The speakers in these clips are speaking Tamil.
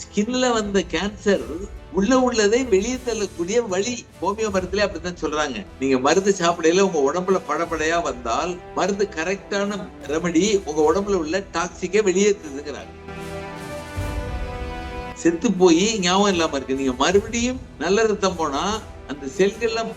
ஸ்கின்ல வந்த கேன்சர் உள்ளதை வெளியே தள்ளக்கூடிய வழி. ஹோமியோ மருந்துல அப்படித்தான் சொல்றாங்க. நீங்க மருந்து சாப்பிடையில உங்க உடம்புல படபடையா வந்தால் மருந்து கரெக்டான ரெமடி உங்க உடம்புல உள்ள டாக்ஸிக்கை வெளியேற்றுதுங்கிறாங்க. செத்து போய் ஞாபகம் இல்லாம இருக்கு. நீங்க மறுபடியும் நல்ல ரத்தம் போனா அந்த செல்கள்லாம்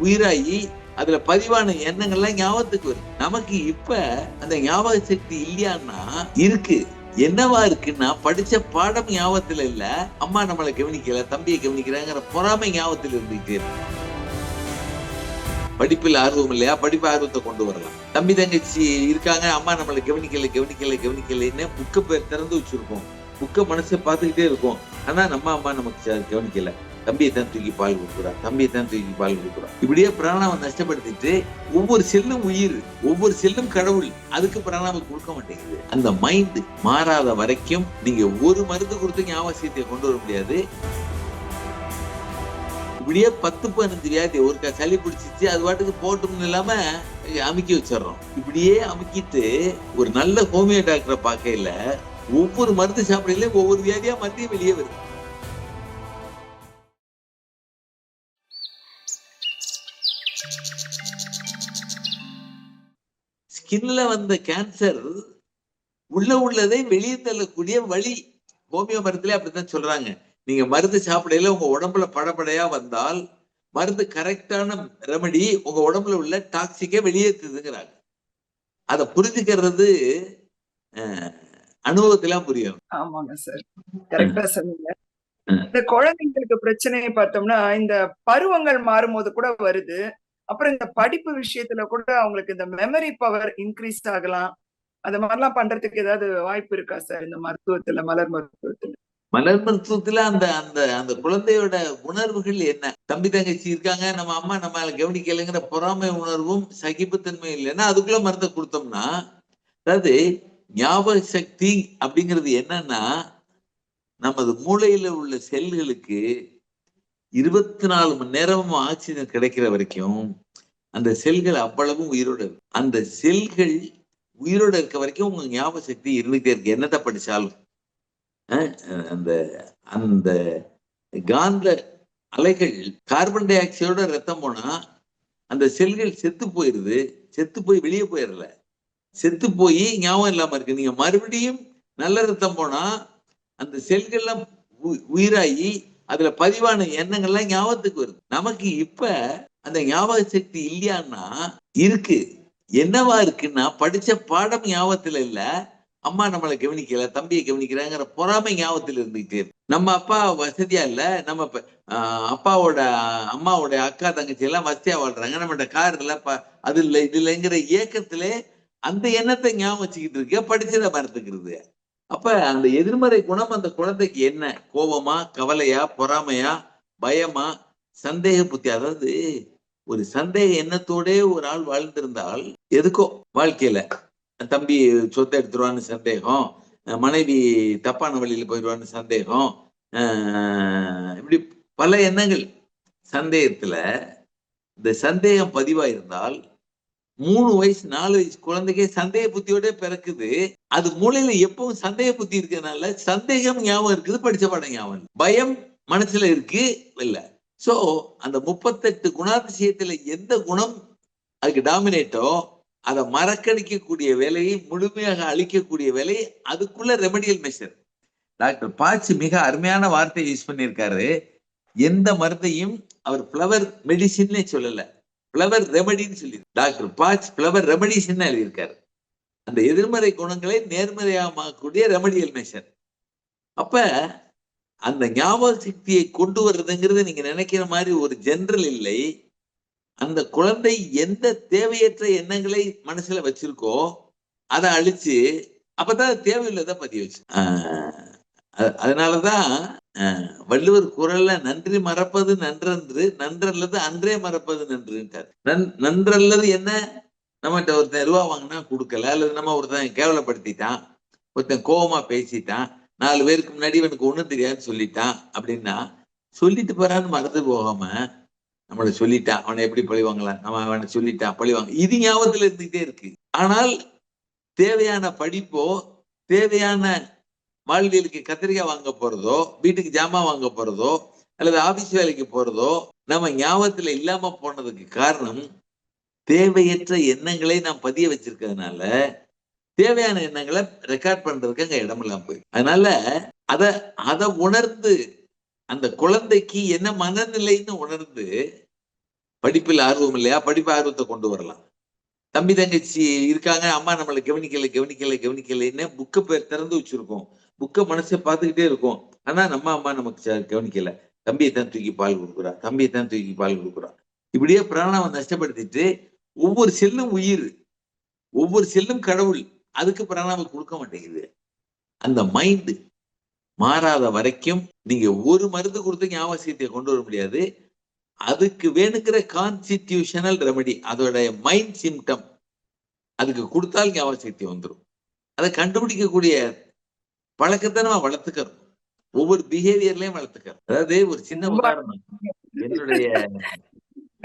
உயிராகி அதுல பதிவான எண்ணங்கள்லாம் ஞாபகத்துக்கு வருது. நமக்கு இப்ப அந்த ஞாபக சக்தி இல்லையான்னா இருக்கு. என்னவா இருக்குன்னா படிச்ச பாடம் ஞாபகத்துல இல்ல, அம்மா நம்மளை கவனிக்கல, தம்பியை கவனிக்கிறாங்கிற பொறாமை ஞாபகத்தில் இருந்துகிட்டே இருக்கு. படிப்பில் ஆர்வம் இல்லையா, படிப்பு ஆர்வத்தை கொண்டு வரலாம். தம்பி தங்கச்சி இருக்காங்க, அம்மா நம்மளை கவனிக்கலைன்னு புக்க பேர் திறந்து வச்சிருக்கோம். புக்க மனசை பார்த்துக்கிட்டே இருக்கும். ஆனா நம்ம அம்மா நமக்கு கவனிக்கல, தம்பியை தான் தூக்கி பால் கொடுக்குறா, இப்படியே பிராணாவை நஷ்டப்படுத்திட்டு ஒவ்வொரு செல்லும் உயிர், ஒவ்வொரு செல்லும் கடவுள். அதுக்கு பிராணாவை கொடுக்க மாட்டேங்குது. அந்த மைண்ட் மாறாத வரைக்கும் நீங்க ஒரு மருந்து கொடுத்து ஞாபகத்தை கொண்டு வர முடியாது. இப்படியே 10-15 வியாதி, ஒருக்கா சளி பிடிச்சிச்சு அது பாட்டுக்கு போட்டும்னு இல்லாம அமுக்கி வச்சிடறோம். இப்படியே அமுக்கிட்டு ஒரு நல்ல ஹோமியோ டாக்டரை பார்க்கையில ஒவ்வொரு மருந்து சாப்பிடல ஒவ்வொரு வியாதியா மருந்தே வெளியே வருது. ஸ்கின்ல வந்த கேன்சர் உள்ளதை வெளியே தள்ளக்கூடிய வழி. ஹோமியோ மருந்துல அப்படித்தான் சொல்றாங்க. நீங்க மருந்து சாப்பிடையில உங்க உடம்புல படபடையா வந்தால் மருந்து கரெக்டான ரெமடி உங்க உடம்புல உள்ள டாக்ஸிக்கை வெளியேற்றுதுங்கிறாங்க. அதை புரிஞ்சுக்கிறது அனுபவத்திலாம் புரியும். ஆமாங்க சார், கரெக்டா சொன்னீங்க. இந்த குழந்தைங்களுக்கு பிரச்சனையை பார்த்தோம்னா இந்த பருவங்கள் மாறும்போது கூட வருது. அப்புறம் இந்த படிப்பு விஷயத்துல கூட அவங்களுக்கு இந்த மெமரி பவர் இன்க்ரீஸ் ஆகலாம். அது மாதிரிலாம் பண்றதுக்கு ஏதாவது வாய்ப்பு இருக்கா சார் இந்த மருத்துவத்துல, மலர் மருத்துவத்துல? மலர் மருத்துவத்துல அந்த அந்த அந்த குழந்தையோட உணர்வுகள் என்ன? தம்பி தங்கச்சி இருக்காங்க, நம்ம அம்மா நம்மளை கவனிக்கலைங்கிற பொறாமை உணர்வும் சகிப்புத்தன்மை இல்லைன்னா அதுக்குள்ள மருந்தை கொடுத்தோம்னா, அதாவது ஞாபக சக்தி அப்படிங்கிறது என்னன்னா, நமது மூளையில உள்ள செல்களுக்கு 24 மணி நேரமும் ஆக்சிஜன் கிடைக்கிற வரைக்கும் அந்த செல்கள் அவ்வளவும் உயிரோட இருக்கு. அந்த செல்கள் உயிரோட இருக்க வரைக்கும் உங்க ஞாபக சக்தி இருந்துகிட்டே இருக்கு. என்னத்தை படிச்சாலும் அந்த அந்த காந்த அலைகள் கார்பன் டை ஆக்சைடோட ரத்தம் போனா அந்த செல்கள் செத்து போயிருது. செத்து போய் வெளியே போயிடல, செத்து போய் ஞாபகம் இல்லாம இருக்கு. நீங்க மறுபடியும் நல்ல ரத்தம் போனா அந்த செல்கள்லாம் உயிராகி அதுல பதிவான எண்ணங்கள்லாம் ஞாபகத்துக்கு வருது. நமக்கு இப்ப அந்த ஞாபக சக்தி இல்லையான்னா இருக்கு. என்னவா இருக்குன்னா படிச்ச பாடம் ஞாபகத்துல இல்ல, அம்மா நம்மளை கவனிக்கல, தம்பியை கவனிக்கிறாங்கிற பொறாமை ஞாபகத்தில் இருந்துகிட்டே இருக்கு. நம்ம அப்பா வசதியா இல்ல, நம்ம அப்பாவோட அம்மாவோட அக்கா தங்கச்சி எல்லாம் வசதியா வாழ்றாங்க, நம்மகிட்ட கார் இல்ல, அது இல்லை இது இல்லைங்கிற ஏக்கத்திலே அந்த எண்ணத்தை ஞாபகம் வச்சுக்கிட்டு இருக்க, படிச்சதை மறந்துக்கிறது. அப்ப அந்த எதிர்மறை குணம் அந்த குழந்தைக்கு என்ன? கோபமா, கவலையா, பொறாமையா, பயமா, சந்தேக புத்தி. அதாவது ஒரு சந்தேக எண்ணத்தோட ஒரு ஆள் வாழ்ந்திருந்தால் எதுக்கோ வாழ்க்கையில தம்பி சொத்தை எடுத்துருவான்னு சந்தேகம், மனைவி தப்பான வழியில போயிடுவான்னு சந்தேகம், இப்படி பல எண்ணங்கள். சந்தேகத்துல இந்த சந்தேகம் பதிவாயிருந்தால் 3 வயசு 4 வயசு குழந்தைக்கே சந்தேக புத்தியோட பிறக்குது. அது மூளையில எப்பவும் சந்தேக புத்தி இருக்கிறதுனால சந்தேகம் ஞாபகம் இருக்குது, படிச்ச பாடம் ஞாபகம், பயம் மனசுல இருக்கு இல்ல. சோ அந்த 38 குணாதிசயத்துல எந்த குணம் அதுக்கு டாமினேட்டோ அதை மறக்கடிக்கக்கூடிய வேலையை, முழுமையாக அழிக்கக்கூடிய வேலை, அதுக்குள்ள ரெமடியல் மெஷர். டாக்டர் பாட்சி மிக அருமையான வார்த்தையை யூஸ் பண்ணியிருக்காரு. எந்த மருந்தையும் அவர் பிளவர் மெடிசின்னே சொல்லல, பிளவர் ரெமடின்னு சொல்லி டாக்டர் பாட்ச் பிளவர் ரெமடிஸ்ன்னு எழுதியிருக்காரு. அந்த எதிர்மறை குணங்களை நேர்மறையாகக்கூடிய ரெமடியல் மெஷர். அப்ப அந்த ஞாபக சக்தியை கொண்டு வர்றதுங்கிறது நீங்க நினைக்கிற மாதிரி ஒரு ஜெனரல் இல்லை. அந்த குழந்தை எந்த தேவையற்ற எண்ணங்களை மனசுல வச்சிருக்கோ அதை அழிச்சு அப்பதான் தேவையில்லத பதிய வச்சு. அதனாலதான் வள்ளுவர் குரல்ல நன்றி மறப்பது நன்றன்று, நன்றல்லது அன்றே மறப்பது நன்றுட்டார். நன்றல்லது என்ன? நம்மகிட்ட ஒருத்தன் ரூபா வாங்கினா கொடுக்கல, அல்லது நம்ம ஒருத்தன் கேவலப்படுத்திட்டான், ஒருத்தன் கோபமா பேசிட்டான், 4 பேருக்கு முன்னாடி இவனுக்கு ஒண்ணும் தெரியாதுன்னு சொல்லிட்டான் அப்படின்னா, சொல்லிட்டு போறான்னு மறந்து போகாம நம்மளை சொல்லிட்டான், அவனை எப்படி பழிவாங்கலாம், நம்ம அவனை சொல்லிட்டான் பழிவாங்க, இது ஞாபகத்துல இருந்துகிட்டே இருக்கு. ஆனால் தேவையான படிப்போ தேவையான வாழ்வியலுக்கு கத்திரிக்காய் வாங்க போறதோ, வீட்டுக்கு ஜாமான் வாங்க போறதோ, அல்லது ஆபீஸ் வேலைக்கு போறதோ நம்ம ஞாபகத்துல இல்லாம போனதுக்கு காரணம் தேவையற்ற எண்ணங்களை நாம் பதிய வச்சிருக்கிறதுனால தேவையான எண்ணங்களை ரெக்கார்ட் பண்றதுக்கு அங்க இடம் இல்லாம போயிடும். அதனால அத உணர்ந்து அந்த குழந்தைக்கு என்ன மனநிலைன்னு உணர்ந்து படிப்பில் ஆர்வம் இல்லையா, படிப்பு ஆர்வத்தை கொண்டு வரலாம். தம்பி தங்கச்சி இருக்காங்க, அம்மா நம்மளை கவனிக்கலைன்னு புக்கை பேர் திறந்து வச்சிருக்கோம். புக்கை மனசை பார்த்துக்கிட்டே இருக்கும். ஆனா நம்ம அம்மா நமக்கு கவனிக்கல. தம்பியை தான் தூக்கி பால் கொடுக்குறா. இப்படியே பிராணாவை நஷ்டப்படுத்திட்டு ஒவ்வொரு செல்லும் உயிர், ஒவ்வொரு செல்லும் கடவுள். அதுக்கு பிராணாவை கொடுக்க மாட்டேங்குது. அந்த மைண்ட் மாறாத வரைக்கும் நீங்க ஒரு மருந்து கொடுத்து ஞாபகத்தை கொண்டு வர முடியாது. அதுக்கு வேணுங்கிற கான்ஸ்டிடியூஷனல் ரெமெடி, அதோட மைண்ட் சிம்டம் அதுக்கு கொடுத்தால் ஞாபக சக்தி வந்துடும். அதை கண்டுபிடிக்கக்கூடிய பழக்கத்தை நம்ம வளர்த்துக்கிறோம். ஒவ்வொரு பிஹேவியர்லயும் வளர்த்துக்கிறோம். அதாவது ஒரு சின்ன உதாரணம், என்னுடைய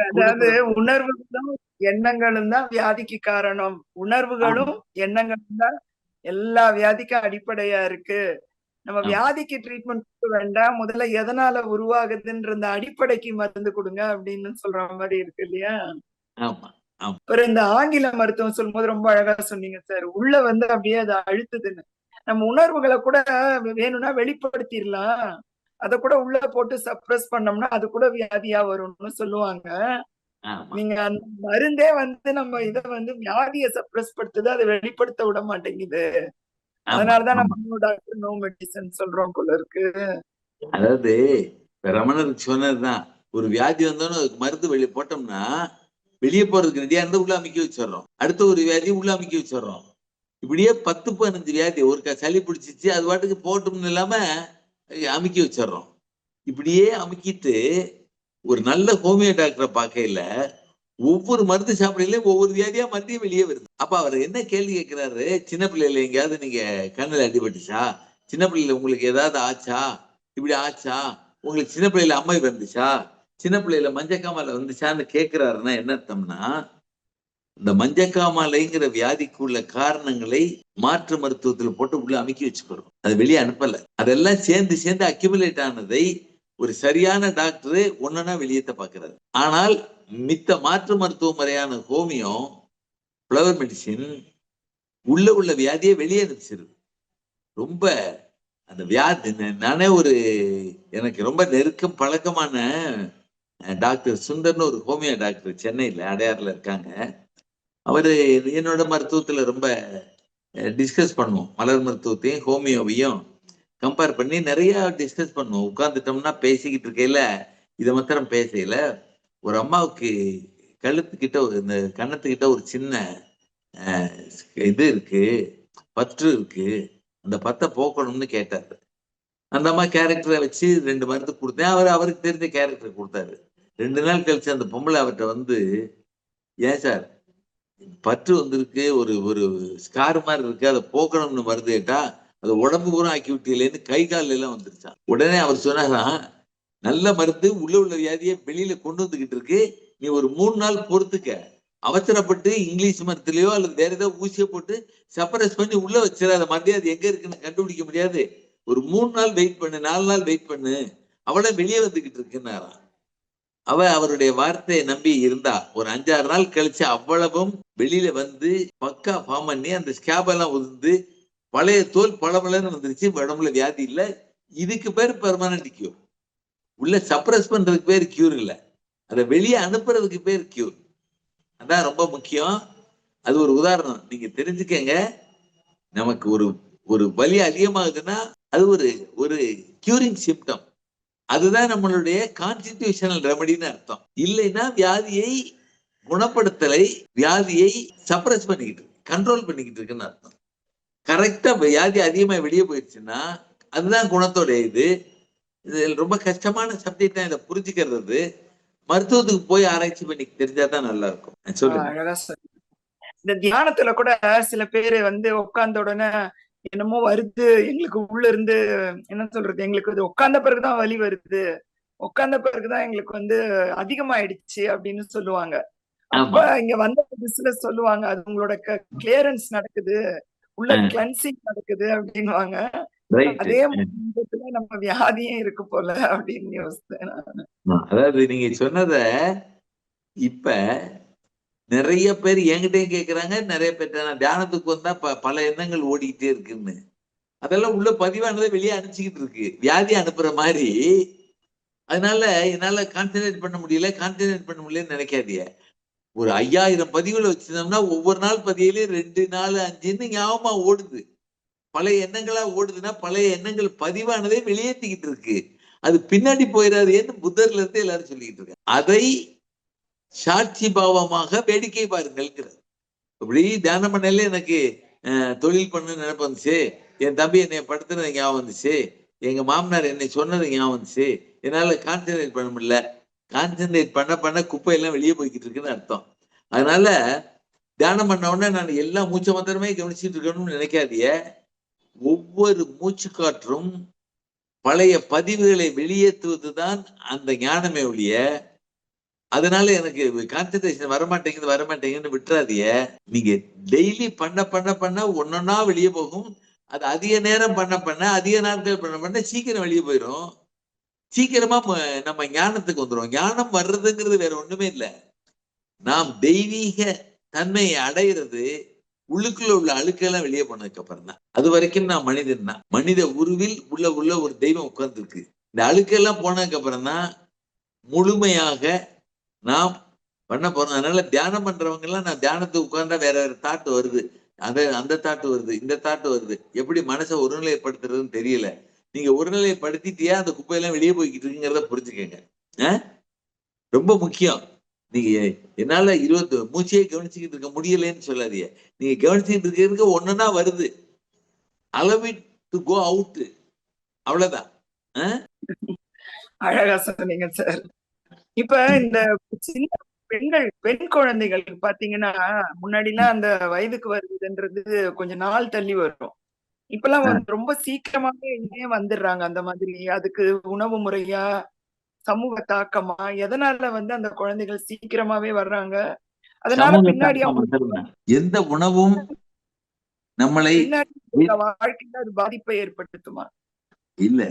அதாவது உணர்வுகளும் எண்ணங்களும் தான் வியாதிக்கு காரணம். உணர்வுகளும் எண்ணங்களும் தான் எல்லா வியாதிக்கும் அடிப்படையா இருக்கு. நம்ம வியாதிக்கு ட்ரீட்மெண்ட் வேண்டாம், முதல்ல எதனால உருவாகுதுன்ற அந்த அடிப்படைக்கு மருந்து கொடுங்க அப்படின்னு சொல்ற மாதிரி இருக்கு இல்லையா? அப்புறம் இந்த ஆங்கில மருத்துவம் சொல்லும் போது ரொம்ப அழகா சொன்னீங்க சார். உள்ள அப்படியே அதை அழுத்துதுன்னு. நம்ம உணர்வுகளை கூட வேணும்னா வெளிப்படுத்திடலாம், அத கூட உள்ள போட்டு சப்ரஸ் பண்ணோம்னா அது கூட வியாதியா வரும்னு சொல்லுவாங்க. நீங்க அந்த மருந்தே நம்ம இதை வியாதியை சப்ரஸ் படுத்துது, அதை வெளிப்படுத்த விட மாட்டேங்குது. அதனாலதான் நம்ம டாக்டர் நோ மெடிசன் சொல்றோம் போல இருக்கு. அதாவது ரமணருக்கு சொன்னதுதான், ஒரு வியாதி வந்தோன்னு அதுக்கு மருந்து வெளியே போட்டோம்னா வெளியே போறதுக்கு ரெடியா இருந்தா உள்ள அமைக்க வச்சிடறோம். அடுத்த ஒரு வியாதி உள்ள அமைக்க வச்சிடறோம். இப்படியே 10-15 வியாதி ஒரு சளி பிடிச்சிச்சு அது பாட்டுக்கு போட்டோம்னு இல்லாம அமைக்க வச்சிடறோம். இப்படியே அமைக்கிட்டு ஒரு நல்ல ஹோமியோ டாக்டரை பார்க்கல ஒவ்வொரு மருந்து சாப்பிடலையும் ஒவ்வொரு வியாதியா மருந்தையும் வெளியே வருது. அப்ப அவர் என்ன கேள்வி கேட்கிறாரு, சின்ன பிள்ளைல எங்கேயாவது நீங்க கண்ணுல அடிபட்டுச்சா, சின்ன பிள்ளைல உங்களுக்கு ஏதாவது ஆச்சா, இப்படி ஆச்சா, உங்களுக்கு சின்ன பிள்ளைல அம்மை வந்துச்சா, சின்ன பிள்ளைல மஞ்சக்காமலை வந்துச்சான்னு கேட்கிறாருன்னா என்ன அர்த்தம்னா, இந்த மஞ்சக்காமலைங்கிற வியாதிக்குள்ள காரணங்களை மாற்று மருத்துவத்துல போட்டு உள்ள அமைக்கி வச்சுக்கிறோம். அது வெளியே அனுப்பல. அதெல்லாம் சேர்ந்து அக்யூமுலேட் ஆனதை ஒரு சரியான டாக்டர் ஒன்னா வெளியேற்ற பாக்குறாரு. ஆனால் மித்த மாற்று மருத்துவ முறையான ஹோமியோ, ஃப்ளவர் மெடிசின் உள்ள வியாதியை வெளியே அனுப்பிச்சிருது. ரொம்ப அந்த வியாதி, நானே எனக்கு ரொம்ப நெருக்கம் பழக்கமான டாக்டர் சுந்தர்னு ஒரு ஹோமியோ டாக்டர் சென்னையில அடையாறுல இருக்காங்க. அவரு என்னோட மருத்துவத்துல ரொம்ப டிஸ்கஸ் பண்ணுவோம். மலர் மருத்துவத்தையும் ஹோமியோவையும் கம்பேர் பண்ணி நிறைய டிஸ்கஸ் பண்ணுவோம். உட்கார்ந்துட்டோம்னா பேசிக்கிட்டு இருக்கையில இதை மாத்திரம் பேசல, ஒரு அம்மாவுக்கு கழுத்துக்கிட்ட இந்த கன்னத்துக்கிட்ட ஒரு சின்ன இது இருக்கு, பற்று இருக்கு, அந்த பத்தை போக்கணும்னு கேட்டாரு. அந்த அம்மா கேரக்டரை வச்சு 2 மருந்து கொடுத்தேன். அவருக்கு தெரிஞ்ச கேரக்டர் கொடுத்தாரு. 2 நாள் கழிச்சு அந்த பொம்பளை அவர்கிட்ட ஏன் சார் பற்று வந்திருக்கு, ஒரு ஸ்கார் மாதிரி இருக்கு, அதை போக்கணும்னு மருந்து கேட்டா அது உடம்பு பூரா ஆக்கி விட்டீங்களேன்னு கை காலில எல்லாம் வந்துருச்சான். உடனே அவர் சொன்னாதான், நல்ல மருந்து உள்ள வியாதியை வெளியில கொண்டு வந்துகிட்டு இருக்கு, நீ ஒரு 3 நாள் பொறுத்துக்க, அவசரப்பட்டு இங்கிலீஷ் மருத்துவலையோ அல்லது வேற ஏதோ ஊசியை போட்டு சப்ரஸ் பண்ணி உள்ள வச்சிடாத, மறுபடியும் அது எங்க இருக்குன்னு கண்டுபிடிக்க முடியாது, ஒரு 3 நாள் வெயிட் பண்ணு, 4 நாள் வெயிட் பண்ணு, அவளை வெளியே வந்துகிட்டு இருக்குன்னாராம். அவருடைய வார்த்தையை நம்பி இருந்தா ஒரு 5-6 நாள் கழிச்சு அவ்வளவும் வெளியில பக்கா ஃபார்ம் பண்ணி அந்த ஸ்கேப் எல்லாம் உதிர்ந்து பழைய தோல் பளபளன்னு வந்துருச்சு. உடம்புல வியாதி இல்ல. இதுக்கு பேர் பெர்மனன்ட் கியூர். உள்ள சப்ரஸ் பண்றதுக்கு பேர் கியூர் இல்ல, அதை வெளியே அனுப்புறதுக்கு பேர் கியூர். அதான் ரொம்ப முக்கியம். அது ஒரு உதாரணம் நீங்க தெரிஞ்சுக்கங்க. நமக்கு ஒரு வலி அதிகமாகுதுன்னா அது ஒரு கியூரிங் சிம்டம். அதுதான் நம்மளுடைய கான்ஸ்டிடியூஷனல் ரெமடின்னு அர்த்தம். இல்லைன்னா வியாதியை குணப்படுத்தலை, வியாதியை சப்ரஸ் பண்ணிக்கிட்டு கண்ட்ரோல் பண்ணிக்கிட்டு இருக்குன்னு அர்த்தம். கரெக்டா வியாதி அதிகமா வெளியே போயிடுச்சுன்னா அதுதான் குணத்தோட இது ரொம்ப கஷ்டமான சப்ஜெக்ட் தான். இதை புரிஞ்சுக்கிறது மருத்துவத்துக்கு போய் ஆராய்ச்சி பண்ணி தெரிஞ்சாதான் நல்லா இருக்கும். சொல்லுங்க. இந்த தியானத்துல கூட சில பேரு உட்கார்ந்த உடனே என்னமோ வருது, எங்களுக்கு உள்ள இருந்து என்ன சொல்றது, எங்களுக்கு உட்கார்ந்த பிறகுதான் வலி வருது, உட்கார்ந்த பிறகுதான் எங்களுக்கு அதிகமாயிடுச்சு அப்படின்னு சொல்லுவாங்க. அப்ப இங்க வந்த புதுசுல சொல்லுவாங்க, அது உங்களோட கிளியரன்ஸ் நடக்குது, உள்ள கிளென்சிங் நடக்குது அப்படின்னுவாங்க. அதே நம்ம வியாதியே இருக்கு போல அப்படின்னு யோசித்தேன். அதாவது நீங்க சொன்னத இப்ப நிறைய பேர் என்கிட்டயும் கேக்குறாங்க. நிறைய பேர் தியானத்துக்கு வந்தா பல எண்ணங்கள் ஓடிக்கிட்டே இருக்குன்னு. அதெல்லாம் உள்ள பதிவானதை வெளியே அனுப்பிச்சுக்கிட்டு இருக்கு, வியாதி அனுப்புற மாதிரி. அதனால என்னால கான்சென்ட்ரேட் பண்ண முடியலன்னு நினைக்காதீங்க. ஒரு 5000 பதிவுகளை வச்சிருந்தோம்னா ஒவ்வொரு நாள் பதிவிலையும் 2 4 5ன்னு ஞாபகமா ஓடுது. பழைய எண்ணங்களா ஓடுதுன்னா பழைய எண்ணங்கள் பதிவானதை வெளியேற்றிக்கிட்டு இருக்கு. அது பின்னாடி போயிடாதேன்னு புத்தர்ல இருந்து எல்லாரும் சொல்லிக்கிட்டு இருக்காங்க. அதை சாட்சி பாவமாக வேடிக்கை பாருங்கள். அப்படி தியானம் பண்ணல எனக்கு தொழில் பண்ண நினைப்பு வந்துச்சு. என் தம்பி என்னை படுத்துனது ஞாபகம் வந்துச்சு. எங்க மாமனார் என்னை சொன்னது ஞாபகம் வந்துச்சு. என்னால கான்சென்ட்ரேட் பண்ண முடியல. கான்சென்ட்ரேட் பண்ண குப்பையெல்லாம் வெளியே போய்கிட்டு இருக்குன்னு அர்த்தம். அதனால தியானம் பண்ண உடனே நான் எல்லா மூச்சை மாத்திரமே கவனிச்சுட்டு இருக்கணும்னு நினைக்காதீங்க. ஒவ்வொரு மூச்சு காற்றும் பழைய பதிவுகளை வெளியேற்றுவதுதான் அந்த ஞானமே ஒழிய, அதனால எனக்கு கான்சென்ட்ரேஷன் வரமாட்டேங்குன்னு விட்டுறாதீங்க. நீங்க டெய்லி பண்ண ஒன்னொன்னா வெளியே போகும். அது அதிக நேரம் பண்ண அதிக நாட்கள் பண்ண சீக்கிரம் வெளியே போயிடும். சீக்கிரமா நம்ம ஞானத்துக்கு வந்துடும். ஞானம் வர்றதுங்கிறது வேற ஒண்ணுமே இல்லை. நாம் தெய்வீக தன்மையை அடைகிறது உள்ளுக்குள்ள உள்ள அழுக்கெல்லாம் வெளியே போனதுக்கு அப்புறம் தான். அது வரைக்கும் நான் மனிதன் தான். மனித உருவில் உள்ள ஒரு தெய்வம் உட்கார்ந்து இருக்கு. இந்த அழுக்கெல்லாம் போனதுக்கு அப்புறம் தான் முழுமையாக நாம் பண்ண போறோம். அதனால தியானம் பண்றவங்க எல்லாம் நான் தியானத்துக்கு உட்கார்ந்தா வேற தாட்டு வருது, அந்த தாட்டு வருது, இந்த தாட்டு வருது. எப்படி மனசை ஒருநிலைப்படுத்துறதுன்னு தெரியல. நீங்க ஒருநிலைப்படுத்திட்டியா அந்த குப்பையெல்லாம் வெளியே போய்கிட்டு இருக்குங்கிறத புரிஞ்சுக்கங்க. ரொம்ப முக்கியம். நீங்க என்னால மூச்சையே கவனிச்சுக்கிட்டு இருக்க முடியலன்னு சொல்லாதீங்க. நீங்க கவனிச்சுக்கிட்டு இருக்கிறதுக்கு ஒண்ணுன்னா வருது. allow it to go out. அவ்வளவுதான். அழகா சொன்னீங்க சார். இப்ப இந்த சின்ன பெண் குழந்தைகள் பாத்தீங்கன்னா, முன்னாடி எல்லாம் அந்த வயதுக்கு வருதுன்றது கொஞ்ச நாள் தள்ளி வரும். இப்பெல்லாம் ரொம்ப சீக்கிரமாவே இங்கே வந்துடுறாங்க. அந்த மாதிரி அதுக்கு உணவு முறையா, சமூக தாக்கமா, எதனால அந்த குழந்தைகள் சீக்கிரமாவே வர்றாங்க? அதனால பின்னாடி எந்த உணவும் நம்மளை வாழ்க்கையில அது பாதிப்பை ஏற்படுத்துமா? இல்ல,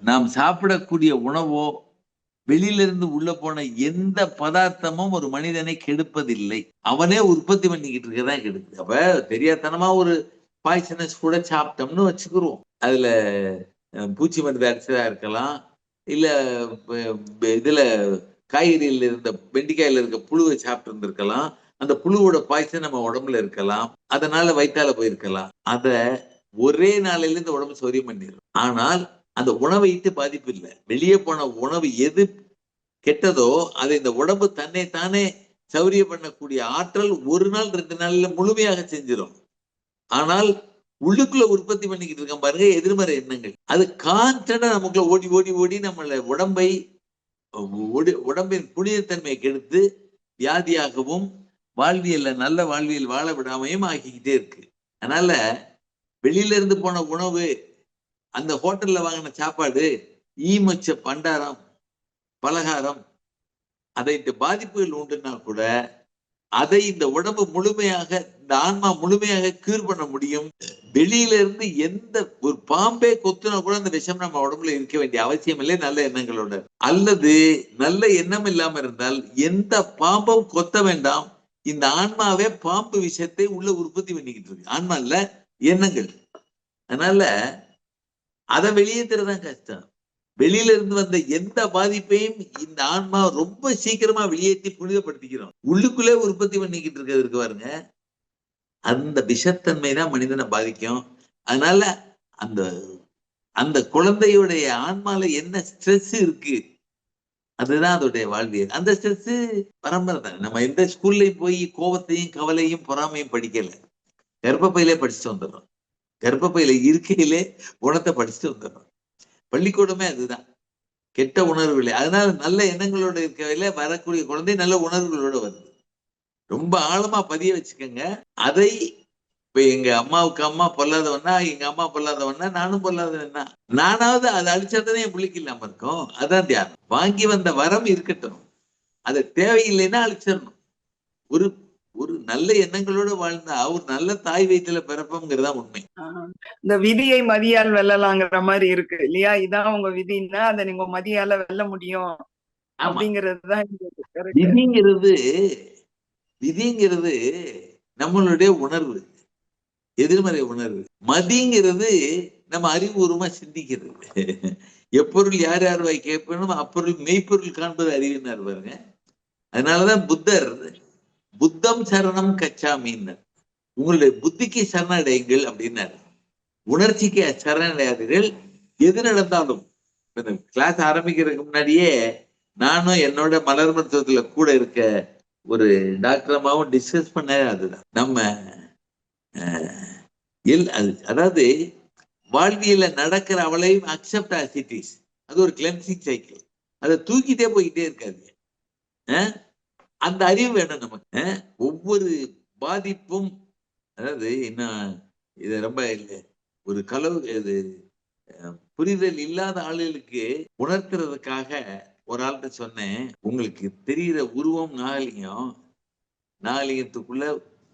நாம் சாப்பிடக்கூடிய உணவோ வெளியில இருந்து உள்ள போன எந்த பதார்த்தமும் ஒரு மனிதனை கெடுப்பதில்லை. அவனே உற்பத்தி பண்ணிக்கிட்டு இருக்கதான் கெடுக்குது. அப்ப தெரியாதனமா ஒரு பாய்சனஸ் கூட சாப்பிட்டோம்னு வச்சுக்கிறோம். அதுல பூச்சி மருந்து அடிச்சதா இருக்கலாம், இல்ல இதுல காய்கறியில இருந்த வெண்டிக்காயில இருக்க புழுவை சாப்பிட்டு இருந்திருக்கலாம். அந்த புழுவோட பாய்ச்சல் நம்ம உடம்புல இருக்கலாம். அதனால வயிற்றால போயிருக்கலாம். அத ஒரே நாளையில இந்த உடம்பு சௌரியம் பண்ணிடும். ஆனால் அந்த உணவை இட்டு பாதிப்பு இல்லை. வெளியே போன உணவு எது கெட்டதோ அதை இந்த உடம்பு தன்னை தானே சௌரியம் பண்ணக்கூடிய ஆற்றல் 1 நாள் 2 நாள்ல முழுமையாக செஞ்சிடும். ஆனால் உள்ளுக்குள்ள உற்பத்தி பண்ணிக்கிட்டு இருக்க பாருங்க எதிர்மறை எண்ணங்கள். அது கான்ஸ்டன்டா நமக்குள்ள ஓடி ஓடி ஓடி நம்மள உடம்பின் புனிதத்தன்மையை கெடுத்து வியாதியாகவும் வாழ்வியல்ல நல்ல வாழ்வியல் வாழ விடாமையும் ஆக்கிக்கிட்டே இருக்கு. அதனால வெளியில இருந்து போன உணவு, அந்த ஹோட்டல்ல வாங்கின சாப்பாடு, ஈமச்ச பண்டாரம், பலகாரம், அதை பாதிப்புகள் உண்டுன்னா கூட அதை இந்த உடம்பு முழுமையாக, இந்த ஆன்மா முழுமையாக கியூர் பண்ண முடியும். வெளியில இருந்து எந்த ஒரு பாம்பே கொத்துனா கூட அந்த விஷம் நம்ம உடம்புல இருக்க வேண்டிய அவசியம் இல்லை, நல்ல எண்ணங்களோட. அல்லது நல்ல எண்ணம் இல்லாம இருந்தால் எந்த பாம்பும் கொத்த வேண்டாம். இந்த ஆன்மாவே பாம்பு விஷத்தை உள்ள உற்பத்தி பண்ணிக்கிட்டு இருக்கு. ஆன்மா இல்ல, எண்ணங்கள். அதனால அதை வெளியேற்றுறதுதான் கஷ்டம். வெளியில இருந்து வந்த எந்த பாதிப்பையும் இந்த ஆன்மா ரொம்ப சீக்கிரமா வெளியேற்றி புனிதப்படுத்திக்கிறோம். உள்ளுக்குள்ளே உற்பத்தி பண்ணிக்கிட்டு இருக்கிறதுக்கு பாருங்க, அந்த விஷத்தன்மை தான் மனிதனை பாதிக்கும். அதனால அந்த அந்த குழந்தையுடைய ஆன்மால என்ன ஸ்ட்ரெஸ் இருக்கு, அதுதான் அதோடைய வாழ்வியல். அந்த ஸ்ட்ரெஸ் பரம்பரை தான். நம்ம எந்த ஸ்கூல்லையும் போய் கோபத்தையும் கவலையும் பொறாமையும் படிக்கல, கர்ப்பப்பையிலே படிச்சுட்டு வந்துடுறோம். கர்ப்பப்பையில இருக்கையிலே குணத்தை படிச்சுட்டு வந்துடுறோம். பள்ளிக்கூடமே அதுதான், கெட்ட உணர்வுகளே. அதனால நல்ல எண்ணங்களோட இருக்கவையில வரக்கூடிய குழந்தை நல்ல உணர்வுகளோட வருது. ரொம்ப ஆழமா பதிய வச்சுக்கோங்க. அதை இப்ப எங்க அம்மாவுக்கு அம்மா பொல்லாதவன்னா, எங்க அம்மா பொல்லாதவன்னா, நானும் பொல்லாதவன்னா. நானாவது அதை அழிச்சாதானே என் பிள்ளைக்கு இல்லாம இருக்கும். அதான் தியானம். வாங்கி வந்த வரம் இருக்கட்டும், அது தேவையில்லைன்னா அழிச்சிடணும். ஒரு ஒரு நல்ல எண்ணங்களோட வாழ்ந்தா ஒரு நல்ல தாய் வயிற்றுல பிறப்போங்கிறதா உண்மை. இந்த விதியை மதியால் வெல்லலாங்கிற மாதிரி இருக்கு இல்லையா? இதான் உங்க விதின்னா அதை நீங்க மதியால வெல்ல முடியும் அப்படிங்கிறதுதான் விதிங்கிறது நம்மளுடைய உணர்வு, எதிர்மறை உணர்வு. மதிங்கிறது நம்ம அறிவுபூர்வமா சிந்திக்கிறது. எப்பொருள் யார் யார் வாய் கேட்பனும் அப்பொருள் மெய்ப்பொருள் காண்பது அறிவினார் பாருங்க. அதனாலதான் புத்தர் புத்தம் சரணம் கச்சாமின்னார். உங்களுடைய புத்திக்கு சரணடையுங்கள் அப்படின்னாரு. உணர்ச்சிக்கு சரணடையாதீர்கள். எது நடந்தாலும் கிளாஸ் ஆரம்பிக்கிறதுக்கு முன்னாடியே நானும் என்னோட மலர் மருத்துவத்துல கூட இருக்க ஒரு டாக்டர் அம்மாவும் டிஸ்கஸ் பண்ண அதுதான் நம்ம அதாவது வாழ்வியல நடக்கிற அவளையும் அக்செப்ட் ஆஸ் இட் இஸ். அது ஒரு கிளென்சிங் சைக்கிள். அதை தூக்கிட்டே போயிட்டே இருக்காது. அந்த அறிவு வேணும் நமக்கு. ஒவ்வொரு பாதிப்பும் அதாவது இன்னும் இது ரொம்ப இல்லை ஒரு இது புரிதல் இல்லாத ஆளுகளுக்கு உணர்த்துறதுக்காக ஒரு ஆள்கிட்ட சொன்னேன், உங்களுக்கு தெரிகிற உருவம் நாகலிங்கத்துக்குள்ள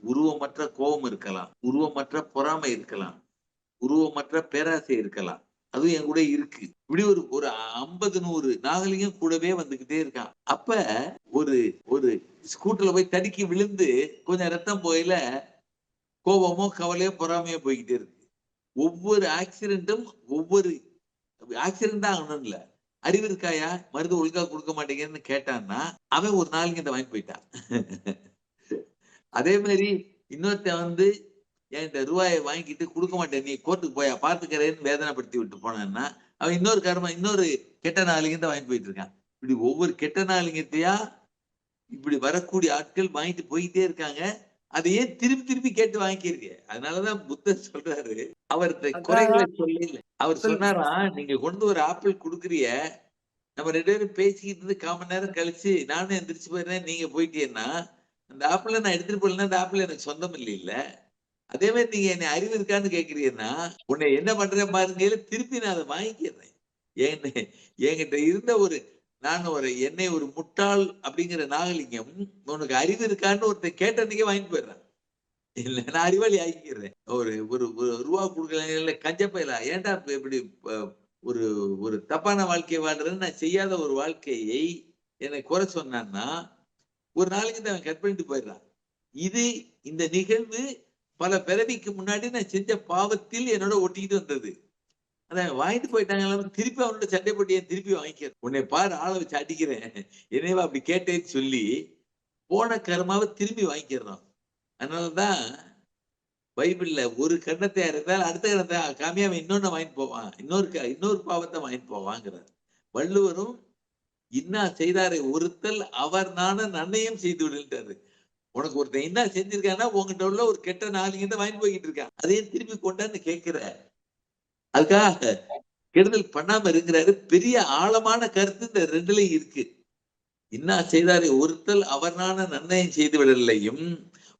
உருவமற்ற கோபம் இருக்கலாம், உருவமற்ற பொறாமை இருக்கலாம், உருவமற்ற பேராசை இருக்கலாம். அதுவும் என் கூட இருக்கு. இப்படி ஒரு 50-100 நாகலிங்கம் கூடவே வந்துகிட்டே இருக்கான். அப்ப ஒரு ஸ்கூட்டர்ல போய் தடுக்கி விழுந்து கொஞ்சம் ரத்தம் போயில கோபமோ கவலையோ பொறாமையோ போய்கிட்டே இருக்கு. ஒவ்வொரு ஆக்சிடென்ட்டும் ஒவ்வொரு ஆக்சிடென்ட் தான் ஆகணும் இல்ல, அறிவு இருக்காயா மருந்து ஒழுங்கா கொடுக்க மாட்டேங்கன்னு கேட்டான்னா அவன் ஒரு நாளைக்கு இந்த வாங்கி போயிட்டான். அதே மாதிரி இன்னொருத்த என்கிட்ட ரூபாயை வாங்கிட்டு கொடுக்க மாட்டேன், நீ கோர்ட்டுக்கு போயா பாத்துக்கிறேன்னு வேதனைப்படுத்தி விட்டு போனான்னா அவன் இன்னொரு கெட்ட நாளிங்க தான் வாங்கிட்டு போயிட்டு இருக்கான். இப்படி ஒவ்வொரு கெட்ட நாளிங்கத்தையா இப்படி வரக்கூடிய ஆட்கள் வாங்கிட்டு போயிட்டே இருக்காங்க. அதையே திருப்பி திருப்பி கேட்டு வாங்கிக்கிறீங்க. அதனாலதான் புத்தர் சொல்றாரு, அவர்கிட்ட குறைகளை சொல்லல. அவர் சொன்னாரா, நீங்க கொண்டு ஒரு ஆப்பிள் குடுக்குறிய, நம்ம 2 பேரும் பேசிக்கிட்டு 1/4 மணி நேரம் கழிச்சு நானும் எந்திரிச்சு போயிடுறேன், நீங்க போயிட்டீங்கன்னா அந்த ஆப்பிள நான் எடுத்துட்டு போயிடலாம், அந்த ஆப்பிள் எனக்கு சொந்தம் இல்ல. அதே மாதிரி நீங்க என்னை அறிவு இருக்கான்னு கேக்குறீங்கன்னா உன்னை என்ன பண்றேன் பாருங்க, திருப்பி நான் அதை வாங்கிக்கிறேன். என்கிட்ட இருந்த என்னை ஒரு முட்டாள் அப்படிங்கிற நாகலிங்கம் உனக்கு அறிவு இருக்கான்னு ஒருத்தர் கேட்டன்னைக்கே வாங்கிட்டு போயிடுறேன். இல்ல நான் அறிவாளி ஆகிக்கிறேன். ஒரு ரூபா கொடுக்கல கஞ்சப்பையில ஏன்டா இப்படி ஒரு தப்பான வாழ்க்கையை வாழ்றேன்னு நான் செய்யாத ஒரு வாழ்க்கையை என்னை குறை சொன்னான்னா ஒரு நாளைக்கு தான் கட் பண்ணிட்டு போயிடுறான். இந்த நிகழ்வு பல பிறவிக்கு முன்னாடி நான் செஞ்ச பாவத்தில் என்னோட ஒட்டிக்கிட்டு வந்தது. அதான் வாங்கிட்டு போயிட்டாங்க, திருப்பி அவனோட சண்டை போட்டியை திருப்பி வாங்கிக்கிறேன். உன்னை பாரு ஆளை வச்சு அடிக்கிறேன், என்னைவா அப்படி கேட்டேன்னு சொல்லி போன கர்மாவை திரும்பி வாங்கிக்கிறோம். அதனாலதான் பைபிள்ல ஒரு கண்ணத்தை இருந்தால் அடுத்த கண்ணத்தை காமியாம இன்னொன்னு வாங்கிட்டு போவான், இன்னொரு பாவத்தை வாங்கிட்டு போவாங்கிறார். வள்ளுவரும் இன்னா செய்தாரை ஒருத்தல் அவர் நான நன்னையும் செய்து விடுன்றாரு. உனக்கு ஒருத்தன் என்ன செஞ்சிருக்கான்னா உங்ககிட்ட உள்ள ஒரு கெட்ட நாளிங்க வாங்கிட்டு போய்கிட்டு இருக்கான், அதையும் திருப்பி கொண்டான்னு கேட்கிற. அதுக்காக கெடுதல் பண்ணாம இருக்கிறாரு. பெரிய ஆழமான கருத்து இந்த 2லயும் இருக்கு. இன்னா செய்தாரை ஒருத்தல் அவர் நான நன்மையும் செய்து விடலையும்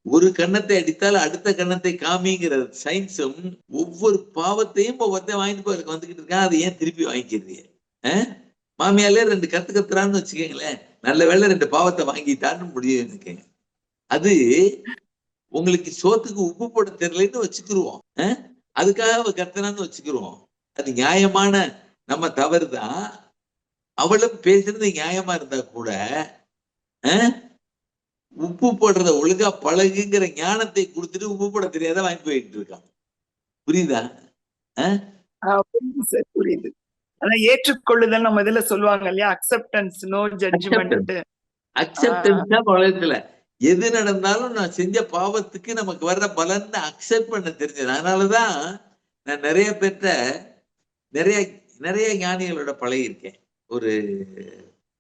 ஒரு கண்ணத்தை அடித்தால் அடுத்த கண்ணத்தை காமிங்கிற சயின்ஸும் ஒவ்வொரு பாவத்தையும் ஒவ்வொருத்தையும் வாங்கிட்டு போய் வந்துகிட்டு இருக்கான். அதை ஏன் திருப்பி வாங்கிக்கிறீங்க? மாமியாலே 2 கத்துறான்னு வச்சுக்கோங்களேன், நல்ல வேலை 2 பாவத்தை வாங்கிட்டான்னு முடியும் இருக்கேன். அது உங்களுக்கு சோத்துக்கு உப்பு போட தெரியலன்னு வச்சுக்கிருவோம், அதுக்காக அவ கத்தனான்னு வச்சுக்கிருவோம். அது நியாயமான நம்ம தவறுதான். அவளும் பேசுறது நியாயமா இருந்தா கூட உப்பு போடுறத ஒழுங்கா பழகுங்கிற ஞானத்தை கொடுத்துட்டு உப்பு போட தெரியாத வாங்கி போயிட்டு இருக்கான். புரியுதா? புரியுது. ஆனா ஏற்றுக்கொள்ளுதல் நம்ம இதுல சொல்லுவாங்க இல்லையா, அக்செப்டன்ஸ், நோ ஜட்ஜ்மென்ட். அக்செப்டன்ஸ் தான் உலகத்துல எது நடந்தாலும் நான் செஞ்ச பாவத்துக்கு நமக்கு வர்ற பலன் அக்செப்ட் பண்ண தெரிஞ்சது. அதனாலதான் நான் நிறைய ஞானிகளோட பழகிருக்கேன்.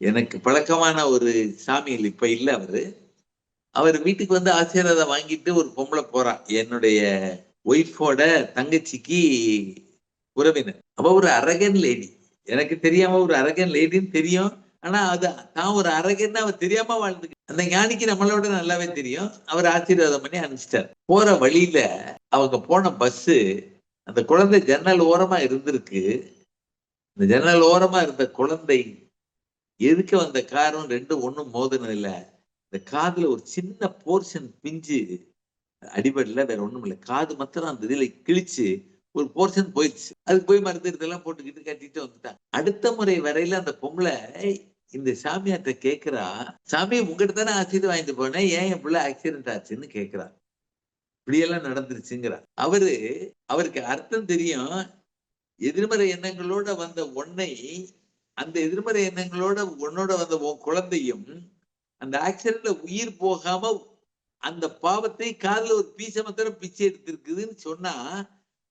எனக்கு பழக்கமான ஒரு சாமியில் இப்ப இல்ல, அவர் வீட்டுக்கு வந்து ஆசீர்வாதம் வாங்கிட்டு ஒரு பொம்பளை போறான், என்னுடைய ஒய்ஃபோட தங்கச்சிக்கு உறவினர். அவ ஒரு அரகன் லேடி, எனக்கு தெரியாம ஒரு அரகன் லேடின்னு தெரியும். ஆனா அது தான் ஒரு அரகன்னு அவர் தெரியாம வாழ்ந்துக்கு. அந்த ஞானிக்கு நம்மளோட நல்லாவே தெரியும். அவர் ஆசீர்வாதம் பண்ணி அனுப்பிச்சிட்டார். போற வழியில அவங்க போன பஸ் அந்த குழந்தை ஜன்னல் ஓரமா இருந்திருக்கு. இந்த ஜன்னல் ஓரமா இருந்த குழந்தை எதுக்கு வந்த காரும் 2 ஒண்ணும் மோதுனது இல்ல. இந்த காதுல ஒரு சின்ன போர்ஷன் பிஞ்சு அடிபடல, வேற ஒண்ணும் இல்ல. காது மாத்திரம் அந்த இதுல கிழிச்சு ஒரு போர்ஷன் போயிடுச்சு. அதுக்கு போய் மருந்து இதெல்லாம் போட்டுக்கிட்டு கட்டிட்டு வந்துட்டாங்க. அடுத்த முறை வரையில அந்த பொம்பளை இந்த சாமியார்ட்ட கேக்குறா, சாமி உங்ககிட்ட தானே ஆக்சிடென்ட் வாங்கிட்டு போனேன், ஏன் என் பிள்ளை ஆக்சிடென்ட் ஆச்சுன்னு கேக்குறா. இப்படியெல்லாம் நடந்துருச்சுங்கிறா. அவருக்கு அர்த்தம் தெரியும். எதிர்மறை எண்ணங்களோட வந்த உன்னை, அந்த எதிர்மறை எண்ணங்களோட உன்னோட வந்த உன் குழந்தையும் அந்த ஆக்சிடென்ட்ல உயிர் போகாம அந்த பாவத்தை காதுல ஒரு பீசமத்தோட பிச்சை எடுத்திருக்குதுன்னு சொன்னா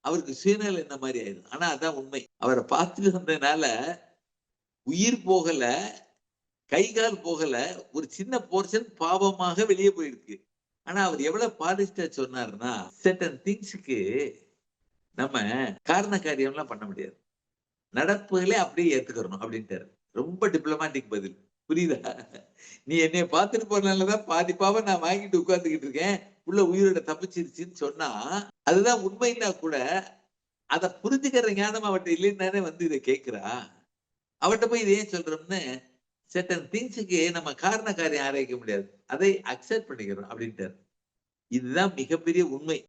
அவருக்கு சுயநலம் என்ன மாதிரி ஆயிடும். ஆனா அதான் உண்மை. அவரை பார்த்துட்டு வந்ததுனால உயிர் போகல, கை கால் போகல, ஒரு சின்ன போர்ஷன் பாவமாக வெளியே போயிருக்கு. ஆனா அவர் எவ்வளவு பாலிஸ்டா சொன்னாருன்னா, சர்டன் திங்ஸ்க்கு நம்ம காரண காரியம் எல்லாம் பண்ண முடியாது, நடப்புகளே அப்படியே ஏத்துக்கிறணும் அப்படின்ட்டாரு. ரொம்ப டிப்ளமேட்டிக் பதில். புரியுதா? நீ என்னைய பார்த்துட்டு போறதுனாலதான் பாதி பாவம் நான் வாங்கிட்டு உட்கார்ந்துகிட்டு இருக்கேன், உள்ள உயிரோட தப்பிச்சிருச்சுன்னு சொன்னா அதுதான் உண்மைன்னா கூட அதை புரிஞ்சுக்கிற ஞானம் அவட்ட இல்லைன்னு வந்து இதை கேட்கிறா. அவட்ட போய் இதை ஏன் சொல்றோம்னு, சர்டன் திங்ஸுக்கு நம்ம காரண காரியம் ஆராய்க்க முடியாது, அதை அக்செப்ட் பண்ணிக்கிறோம் அப்படின்ட்டாரு. இதுதான் மிகப்பெரிய உண்மை.